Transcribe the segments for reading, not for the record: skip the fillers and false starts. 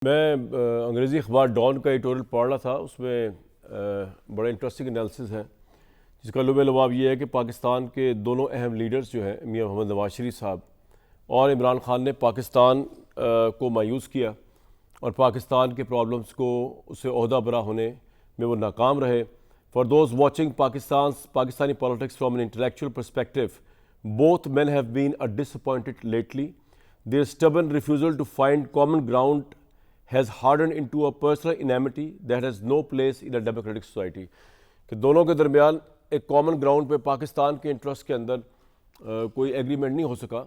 मैं अंग्रेज़ी अखबार डॉन का एडिटोरियल पढ़ रहा था। उसमें बड़ा इंटरेस्टिंग एनालिसिस है जिसका लुब लबाब ये है कि पाकिस्तान के दोनों अहम लीडर्स जो हैं मियां मोहम्मद नवाज शरीफ साहब और इमरान खान ने पाकिस्तान को मायूस किया और पाकिस्तान के प्रॉब्लम्स को उससे ओहदा बरा होने में वो नाकाम रहे। For those watching Pakistani politics from an intellectual perspective, both men have been disappointed lately. Their stubborn refusal to find common ground has hardened into a personal enmity that has no place in a democratic society. कि दोनों के दरमियान एक common ground पे पाकिस्तान के interest के अंदर कोई एग्रीमेंट नहीं हो सका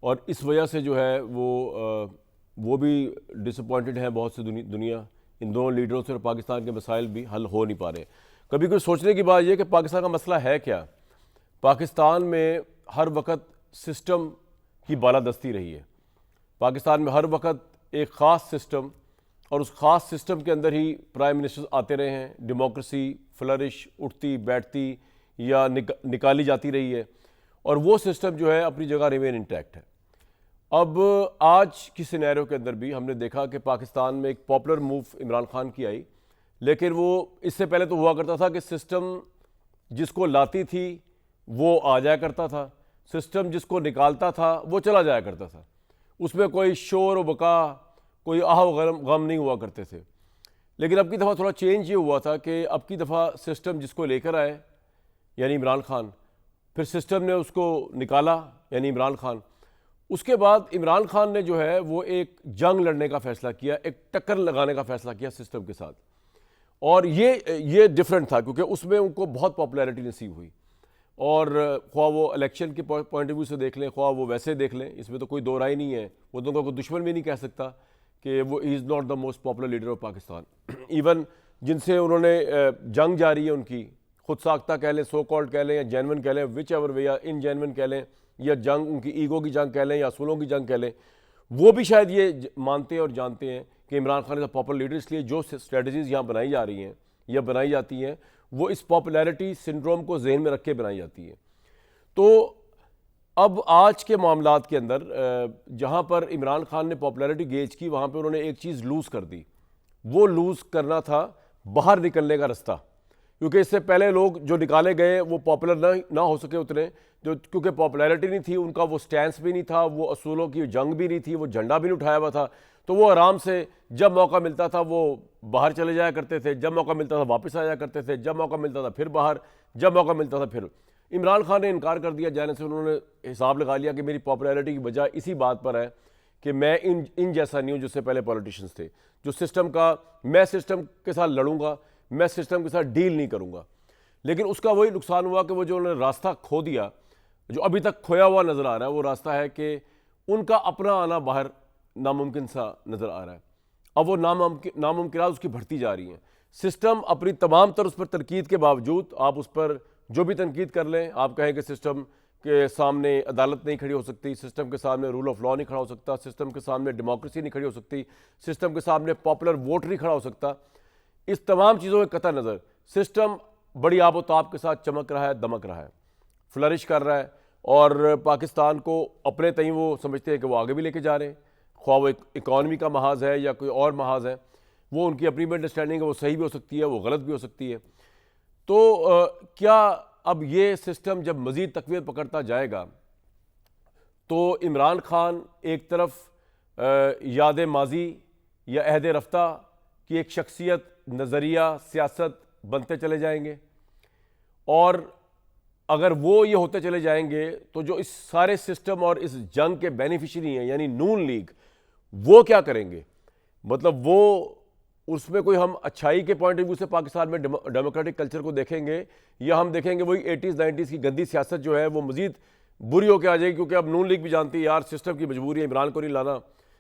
और इस वजह से जो है वो भी डिसअपॉइंटेड हैं बहुत से दुनिया इन दोनों लीडरों से और पाकिस्तान के मसाइल भी हल हो नहीं पा रहे। कभी कोई सोचने की बात यह कि पाकिस्तान का मसला है क्या। पाकिस्तान में हर वक्त सिस्टम की बालादस्ती रही है। पाकिस्तान में हर वक्त एक ख़ास सिस्टम और उस ख़ास सिस्टम के अंदर ही प्राइम मिनिस्टर आते रहे हैं। डेमोक्रेसी फ्लरिश उठती बैठती या निकाली जाती रही है और वो सिस्टम जो है अपनी जगह रिमेन इंटैक्ट है। अब आज की सिनेरियो के अंदर भी हमने देखा कि पाकिस्तान में एक पॉपुलर मूव इमरान खान की आई, लेकिन वो इससे पहले तो हुआ करता था कि सिस्टम जिसको लाती थी वो आ जाया करता था, सिस्टम जिसको निकालता था वो चला जाया करता था। उसमें कोई शोर व बका, कोई आह गम नहीं हुआ करते थे। लेकिन अब की दफ़ा थोड़ा चेंज ये हुआ था कि अब की दफ़ा सिस्टम जिसको लेकर आए यानी इमरान खान, फिर सिस्टम ने उसको निकाला यानी इमरान खान। उसके बाद इमरान खान ने जो है वो एक जंग लड़ने का फ़ैसला किया, एक टक्कर लगाने का फ़ैसला किया सिस्टम के साथ। और ये डिफरेंट था क्योंकि उसमें उनको बहुत पॉपुलैरिटी नसीब हुई और ख्वाह वो इलेक्शन के पॉइंट ऑफ व्यू से देख लें, ख्वाह वो वैसे देख लें, इसमें तो कोई दो राय नहीं है। वो दोनों को दुश्मन भी नहीं कह सकता कि वो is not the most popular leader of Pakistan. Even जिनसे उन्होंने जंग जारी है उनकी, खुद साख्ता कह लें, सो कॉल्ड कह लें या जेनवन कह लें, विच एवर वे, या इन जेनवन कह लें, या जंग उनकी ईगो की जंग कह लें या असूलों की जंग कह लें, वो भी शायद ये मानते हैं और जानते हैं कि Imran Khan is a popular leader. इसलिए जो स्ट्रेटजीज़ यहाँ बनाई जा रही हैं या बनाई जाती हैं वो इस पॉपुलैरिटी सिंड्रोम को जहन में रख के बनाई जाती है। तो अब आज के मामलात के अंदर जहाँ पर इमरान खान ने पॉपुलैरिटी गेज की, वहाँ पे उन्होंने एक चीज़ लूज़ कर दी। वो लूज़ करना था बाहर निकलने का रास्ता, क्योंकि इससे पहले लोग जो निकाले गए वो पॉपुलर ना हो सके उतने, जो क्योंकि पॉपुलैरिटी नहीं थी, उनका वो स्टैंस भी नहीं था, वो असूलों की जंग भी नहीं थी, वो झंडा भी नहीं उठाया हुआ था, तो वो आराम से जब मौका मिलता था वो बाहर चले जाया करते थे, जब मौका मिलता था वापस आ जाया करते थे, जब मौका मिलता था फिर बाहर, जब मौका मिलता था फिर। इमरान खान ने इनकार कर दिया जाने से। उन्होंने हिसाब लगा लिया कि मेरी पॉपुलैरिटी की वजह इसी बात पर है कि मैं इन जैसा नहीं हूँ जिससे पहले पॉलिटिशियंस थे, जो सिस्टम का, मैं सिस्टम के साथ लड़ूंगा, मैं सिस्टम के साथ डील नहीं करूँगा। लेकिन उसका वही नुकसान हुआ कि वो जो उन्होंने रास्ता खो दिया, जो अभी तक खोया हुआ नज़र आ रहा है, वो रास्ता है कि उनका अपना आना बाहर नामुमकिन सा नज़र आ रहा है। अब वो नामुमकिनात उसकी बढ़ती जा रही हैं। सिस्टम अपनी तमाम तरह उस पर तनकीद के बावजूद, आप उस पर जो भी तनकीद कर लें, आप कहें कि सिस्टम के सामने अदालत नहीं खड़ी हो सकती, सिस्टम के सामने रूल ऑफ लॉ नहीं खड़ा हो सकता, सिस्टम के सामने डेमोक्रेसी नहीं खड़ी हो सकती, सिस्टम के सामने पॉपुलर वोट नहीं खड़ा हो सकता, इस तमाम चीज़ों के कतई नज़र सिस्टम बड़ी आबोताब के साथ चमक रहा है, दमक रहा है, फ्लरिश कर रहा है और पाकिस्तान को अपने तई वो समझते हैं कि वो आगे भी लेके जा रहे हैं। ख्वाह वो इकॉनमी का महाज है या कोई और महाज है, वो उनकी अपनी भी अंडरस्टैंडिंग है, वो सही भी हो सकती है, वो गलत भी हो सकती है। तो क्या अब ये सिस्टम जब मज़ीद तक़वियत पकड़ता जाएगा तो इमरान खान एक तरफ याद माजी या अहद रफ्ता की एक शख्सियत, नज़रिया, सियासत बनते चले जाएंगे, और अगर वो ये होते चले जाएंगे तो जो इस सारे सिस्टम और इस जंग के बेनिफिशरी हैं यानी नून लीग, वो क्या करेंगे। मतलब वो उसमें कोई हम अच्छाई के पॉइंट ऑफ व्यू से पाकिस्तान में डेमोक्रेटिक कल्चर को देखेंगे, या हम देखेंगे वही 80s 90s की गंदी सियासत जो है वो मजीद बुरी होकर आ जाएगी, क्योंकि अब नून लीग भी जानती है यार सिस्टम की मजबूरी है इमरान को नहीं लाना,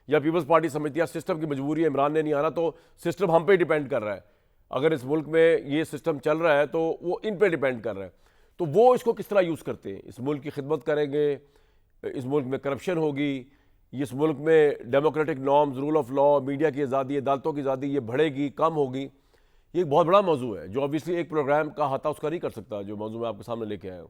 या पीपल्स पार्टी समझती है सिस्टम की मजबूरी है इमरान ने नहीं आना, तो सिस्टम हम पे डिपेंड कर रहा है। अगर इस मुल्क में ये सिस्टम चल रहा है तो वो इन पे डिपेंड कर रहा है। तो वो इसको किस तरह यूज़ करते हैं, इस मुल्क की खिदमत करेंगे, इस मुल्क में करप्शन होगी, इस मुल्क में democratic norms, rule of law, media की आज़ादी, अदालतों की आज़ादी ये बढ़ेगी, कम होगी। ये एक बहुत बड़ा मौजू है जो ऑब्वियसली एक प्रोग्राम का अहाता उसका नहीं कर सकता, जो मौजू मैं आपके सामने लेके आया हूँ।